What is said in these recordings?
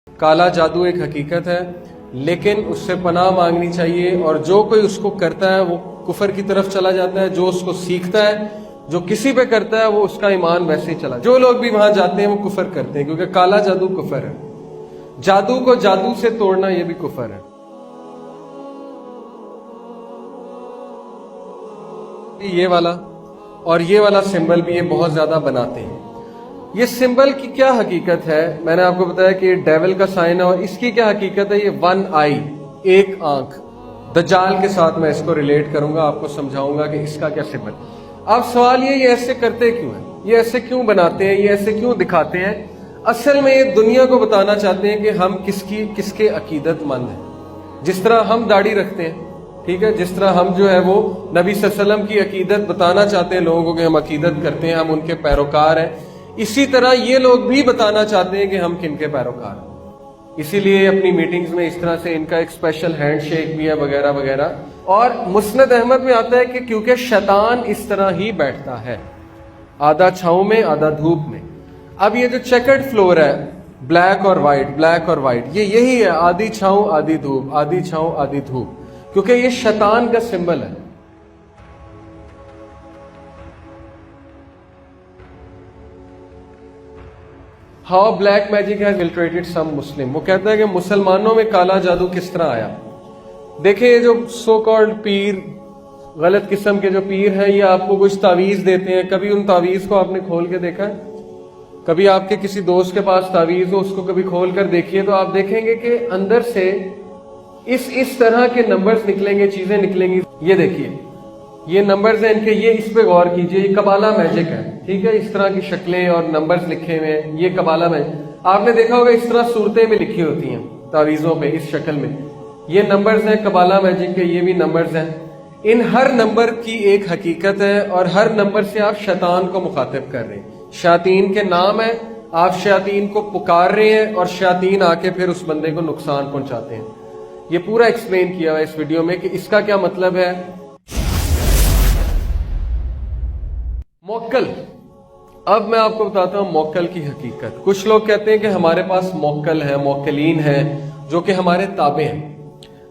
کالا جادو ایک حقیقت ہے، لیکن اس سے پناہ مانگنی چاہیے، اور جو کوئی اس کو کرتا ہے وہ کفر کی طرف چلا جاتا ہے، جو اس کو سیکھتا ہے، جو کسی پہ کرتا ہے وہ اس کا ایمان ویسے ہی چلا. جو لوگ بھی وہاں جاتے ہیں وہ کفر کرتے ہیں، کیونکہ کالا جادو کفر ہے. جادو کو جادو سے توڑنا یہ بھی کفر ہے. یہ والا اور یہ والا سمبل بھی یہ بہت زیادہ بناتے ہیں. یہ سمبل کی کیا حقیقت ہے؟ میں نے آپ کو بتایا کہ یہ ڈیول کا سائن ہے، اور اس کی کیا حقیقت ہے؟ یہ ون آئی، ایک آنکھ. دجال کے ساتھ میں اس کو ریلیٹ کروں گا، آپ کو سمجھاؤں گا کہ اس کا کیا سمبل. اب سوال یہ ایسے کرتے کیوں ہیں، یہ ایسے کیوں بناتے ہیں، یہ ایسے کیوں دکھاتے ہیں؟ اصل میں یہ دنیا کو بتانا چاہتے ہیں کہ ہم کس کے عقیدت مند ہیں. جس طرح ہم داڑھی رکھتے ہیں، ٹھیک ہے، جس طرح ہم جو ہے وہ نبی صلی اللہ علیہ وسلم کی عقیدت بتانا چاہتے ہیں لوگوں کو کہ ہم عقیدت کرتے ہیں، ہم ان کے پیروکار ہیں، اسی طرح یہ لوگ بھی بتانا چاہتے ہیں کہ ہم کن کے پیروکار ہیں. اسی لیے اپنی میٹنگز میں اس طرح سے ان کا ایک اسپیشل ہینڈ شیک بھی ہے وغیرہ وغیرہ. اور مسند احمد میں آتا ہے کہ کیونکہ شیطان اس طرح ہی بیٹھتا ہے، آدھا چھاؤں میں آدھا دھوپ میں. اب یہ جو چیکرڈ فلور ہے، بلیک اور وائٹ، بلیک اور وائٹ، یہ یہی ہے، آدھی چھاؤں آدھی دھوپ، آدھی چھاؤں آدھی دھوپ، کیونکہ یہ شیطان کا سمبل ہے. ہاؤ بلیک میجک ہیز انفلٹریٹڈ سم مسلم. وہ کہتا ہے کہ مسلمانوں میں کالا جادو کس طرح آیا. دیکھیں یہ جو سو کالڈ پیر، غلط قسم کے جو پیر ہیں، یہ آپ کو کچھ تعویذ دیتے ہیں. کبھی ان تعویذ کو آپ نے کھول کے دیکھا ہے؟ کبھی آپ کے کسی دوست کے پاس تعویذ ہو، اس کو کبھی کھول کر دیکھیے تو آپ دیکھیں گے کہ اندر سے اس طرح کے نمبرز نکلیں گے، چیزیں نکلیں گی. یہ دیکھیے، یہ نمبرز ہیں ان کے، یہ اس پہ غور کیجئے، یہ قبالہ میجک ہے، ٹھیک ہے. اس طرح کی شکلیں اور نمبرز لکھے ہوئے ہیں، یہ قبالہ میجک. آپ نے دیکھا ہوگا اس طرح صورتیں بھی لکھی ہوتی ہیں تعویذوں پہ اس شکل میں. یہ نمبرز ہیں قبالہ میجک کے، یہ بھی نمبرز ہیں. ان ہر نمبر کی ایک حقیقت ہے، اور ہر نمبر سے آپ شیطان کو مخاطب کر رہے ہیں. شیاطین کے نام ہیں، آپ شیاطین کو پکار رہے ہیں، اور شیاطین آ کے پھر اس بندے کو نقصان پہنچاتے ہیں. یہ پورا ایکسپلین کیا ہوا ہے اس ویڈیو میں کہ اس کا کیا مطلب ہے. موکل. اب میں آپ کو بتاتا ہوں موکل کی حقیقت. کچھ لوگ کہتے ہیں کہ ہمارے پاس موکل ہے، موکلین ہیں، جو کہ ہمارے تابع ہیں.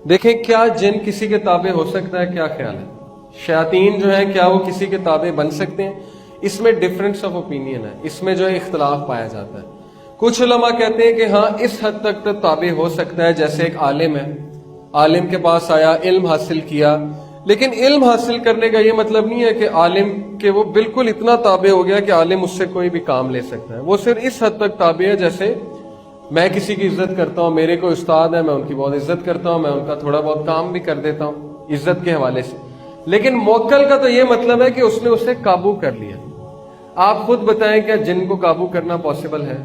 دیکھیں، کیا جن کسی کے تابع ہو سکتا ہے؟ کیا خیال ہے؟ شیاطین جو ہیں کیا وہ کسی کے تابع بن سکتے ہیں؟ اس میں ڈفرنس آف اوپینین ہے، اس میں جو ہے اختلاف پایا جاتا ہے. کچھ علماء کہتے ہیں کہ ہاں اس حد تک تو تابع ہو سکتا ہے. جیسے ایک عالم ہے، عالم کے پاس آیا، علم حاصل کیا، لیکن علم حاصل کرنے کا یہ مطلب نہیں ہے کہ عالم کے وہ بالکل اتنا تابع ہو گیا کہ عالم اس سے کوئی بھی کام لے سکتا ہے. وہ صرف اس حد تک تابع ہے، جیسے میں کسی کی عزت کرتا ہوں، میرے کوئی استاد ہے، میں ان کی بہت عزت کرتا ہوں، میں ان کا تھوڑا بہت کام بھی کر دیتا ہوں عزت کے حوالے سے. لیکن موکل کا تو یہ مطلب ہے کہ اس نے اسے قابو کر لیا. آپ خود بتائیں کیا جن کو قابو کرنا پاسبل ہے؟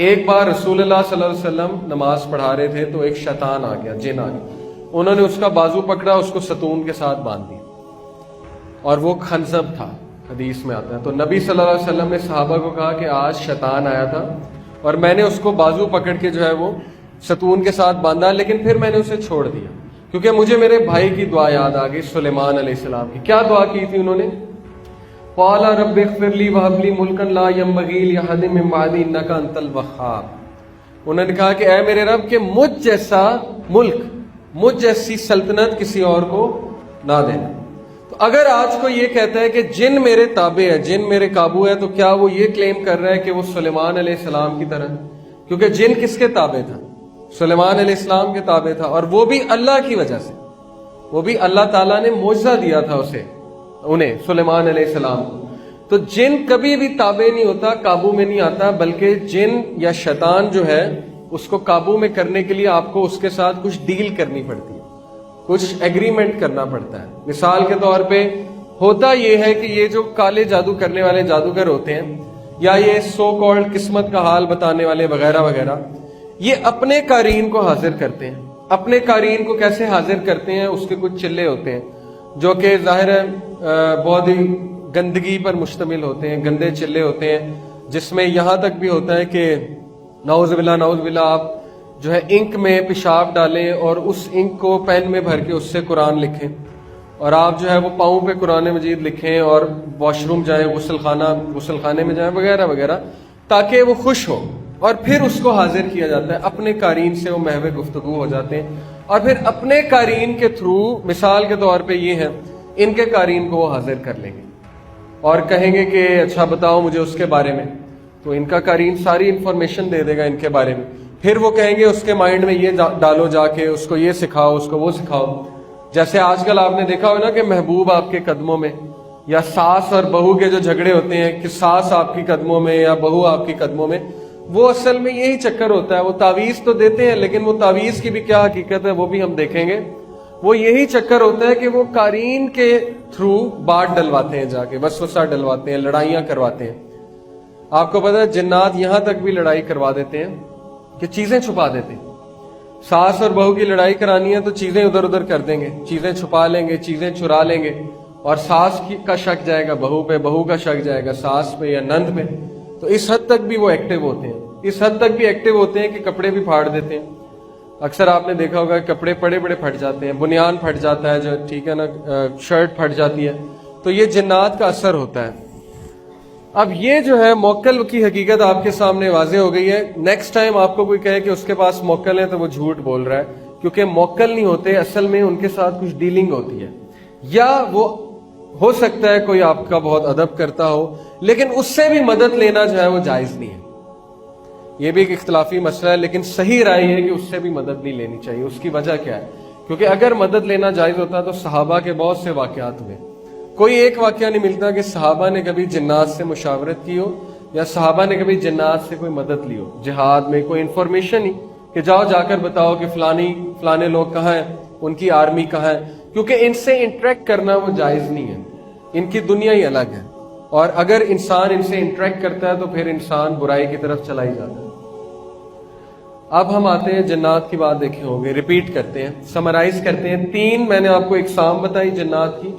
ایک بار رسول اللہ صلی اللہ علیہ وسلم نماز پڑھا رہے تھے تو ایک شیطان آ گیا، جن آ گیا. انہوں نے اس کا بازو پکڑا، اس کو ستون کے ساتھ باندھ دیا، اور وہ خنزب تھا، حدیث میں آتا ہے. تو نبی صلی اللہ علیہ وسلم نے صحابہ کو کہا کہ آج شیطان آیا تھا اور میں نے اس کو بازو پکڑ کے جو ہے وہ ستون کے ساتھ باندھا، لیکن پھر میں نے اسے چھوڑ دیا کیونکہ مجھے میرے بھائی کی دعا یاد آ گئی، سلیمان علیہ السلام کی. کیا دعا کی تھی انہوں نے؟ قال رب اغفر لی وہب لی ملکا لا ينبغی لأحد من بعدی انک انت الوہاب. انہوں نے کہا کہ اے میرے رب کہ مجھ جیسا ملک، مجھ جیسی سلطنت کسی اور کو نہ دینا. تو اگر آج کو یہ کہتا ہے کہ جن میرے تابع ہے، جن میرے قابو ہے، تو کیا وہ یہ کلیم کر رہا ہے کہ وہ سلیمان علیہ السلام کی طرح؟ کیونکہ جن کس کے تابع تھا؟ سلیمان علیہ السلام کے تابع تھا، اور وہ بھی اللہ کی وجہ سے. وہ بھی اللہ تعالیٰ نے معجزہ دیا تھا انہیں سلیمان علیہ السلام کو. تو جن کبھی بھی تابع نہیں ہوتا، قابو میں نہیں آتا، بلکہ جن یا شیطان جو ہے اس کو قابو میں کرنے کے لیے آپ کو اس کے ساتھ کچھ ڈیل کرنی پڑتی ہے، کچھ ایگریمنٹ کرنا پڑتا ہے. مثال کے طور پہ ہوتا یہ ہے کہ یہ جو کالے جادو کرنے والے جادوگر ہوتے ہیں، یا یہ سو کالڈ قسمت کا حال بتانے والے وغیرہ وغیرہ، یہ اپنے قارئین کو حاضر کرتے ہیں. اپنے قارئین کو کیسے حاضر کرتے ہیں؟ اس کے کچھ چلے ہوتے ہیں جو کہ ظاہر ہے بہت ہی گندگی پر مشتمل ہوتے ہیں، گندے چلے ہوتے ہیں، جس میں یہاں تک بھی ہوتا ہے کہ نعوذ باللہ آپ جو ہے انک میں پیشاب ڈالیں اور اس انک کو پین میں بھر کے اس سے قرآن لکھیں، اور آپ جو ہے وہ پاؤں پہ قرآن مجید لکھیں، اور واش روم جائیں، غسل خانے میں جائیں وغیرہ وغیرہ، تاکہ وہ خوش ہو اور پھر اس کو حاضر کیا جاتا ہے، اپنے قارئین سے وہ محو گفتگو ہو جاتے ہیں، اور پھر اپنے قارئین کے تھرو، مثال کے طور پہ یہ ہے، ان کے قارئین کو وہ حاضر کر لیں گے اور کہیں گے کہ اچھا بتاؤ مجھے اس کے بارے میں، تو ان کا قارئین ساری انفارمیشن دے دے گا ان کے بارے میں، پھر وہ کہیں گے اس کے مائنڈ میں یہ ڈالو، جا کے اس کو یہ سکھاؤ، اس کو وہ سکھاؤ۔ جیسے آج کل آپ نے دیکھا ہو نا کہ محبوب آپ کے قدموں میں، یا ساس اور بہو کے جو جھگڑے ہوتے ہیں کہ ساس آپ کی قدموں میں یا بہو آپ کی قدموں میں، وہ اصل میں یہی چکر ہوتا ہے۔ وہ تعویذ تو دیتے ہیں لیکن وہ تعویذ کی بھی کیا حقیقت ہے وہ بھی ہم دیکھیں گے۔ وہ یہی چکر ہوتا ہے کہ وہ قارئین کے تھرو بات ڈلواتے ہیں، جا کے وسوسہ ڈلواتے ہیں، لڑائیاں کرواتے ہیں۔ آپ کو پتا ہے جنات یہاں تک بھی لڑائی کروا دیتے ہیں کہ چیزیں چھپا دیتے ہیں۔ ساس اور بہو کی لڑائی کرانی ہے تو چیزیں ادھر ادھر کر دیں گے، چیزیں چھپا لیں گے، چیزیں چرا لیں گے، اور ساس کا شک جائے گا بہو پہ، بہو کا شک جائے گا ساس پہ یا نند پہ۔ تو اس حد تک بھی وہ ایکٹیو ہوتے ہیں، اس حد تک بھی ایکٹیو ہوتے ہیں کہ کپڑے بھی پھاڑ دیتے ہیں۔ اکثر آپ نے دیکھا ہوگا کپڑے بڑے بڑے پھٹ جاتے ہیں، بنیان پھٹ جاتا ہے، جو ٹھیک ہے نا، شرٹ پھٹ جاتی ہے، تو یہ جنات کا اثر ہوتا ہے۔ اب یہ جو ہے موکل کی حقیقت آپ کے سامنے واضح ہو گئی ہے۔ نیکسٹ ٹائم آپ کو کوئی کہے کہ اس کے پاس موکل ہے تو وہ جھوٹ بول رہا ہے، کیونکہ موکل نہیں ہوتے، اصل میں ان کے ساتھ کچھ ڈیلنگ ہوتی ہے، یا وہ ہو سکتا ہے کوئی آپ کا بہت ادب کرتا ہو، لیکن اس سے بھی مدد لینا جو ہے وہ جائز نہیں ہے۔ یہ بھی ایک اختلافی مسئلہ ہے، لیکن صحیح رائے ہے کہ اس سے بھی مدد نہیں لینی چاہیے۔ اس کی وجہ کیا ہے؟ کیونکہ اگر مدد لینا جائز ہوتا تو صحابہ کے بہت سے واقعات ہوئے، کوئی ایک واقعہ نہیں ملتا کہ صحابہ نے کبھی جنات سے مشاورت کی ہو، یا صحابہ نے کبھی جنات سے کوئی مدد لی ہو جہاد میں، کوئی انفارمیشن ہی کہ جاؤ جا کر بتاؤ کہ فلانے لوگ کہاں ہیں، ان کی آرمی کہاں ہے، کیونکہ ان سے انٹریکٹ کرنا وہ جائز نہیں ہے، ان کی دنیا ہی الگ ہے، اور اگر انسان ان سے انٹریکٹ کرتا ہے تو پھر انسان برائی کی طرف چلا ہی جاتا ہے۔ اب ہم آتے ہیں جنات کی بات، دیکھے ہوں گے، ریپیٹ کرتے ہیں، سمرائز کرتے ہیں۔ 3 میں نے آپ کو اقسام بتائی جنات کی۔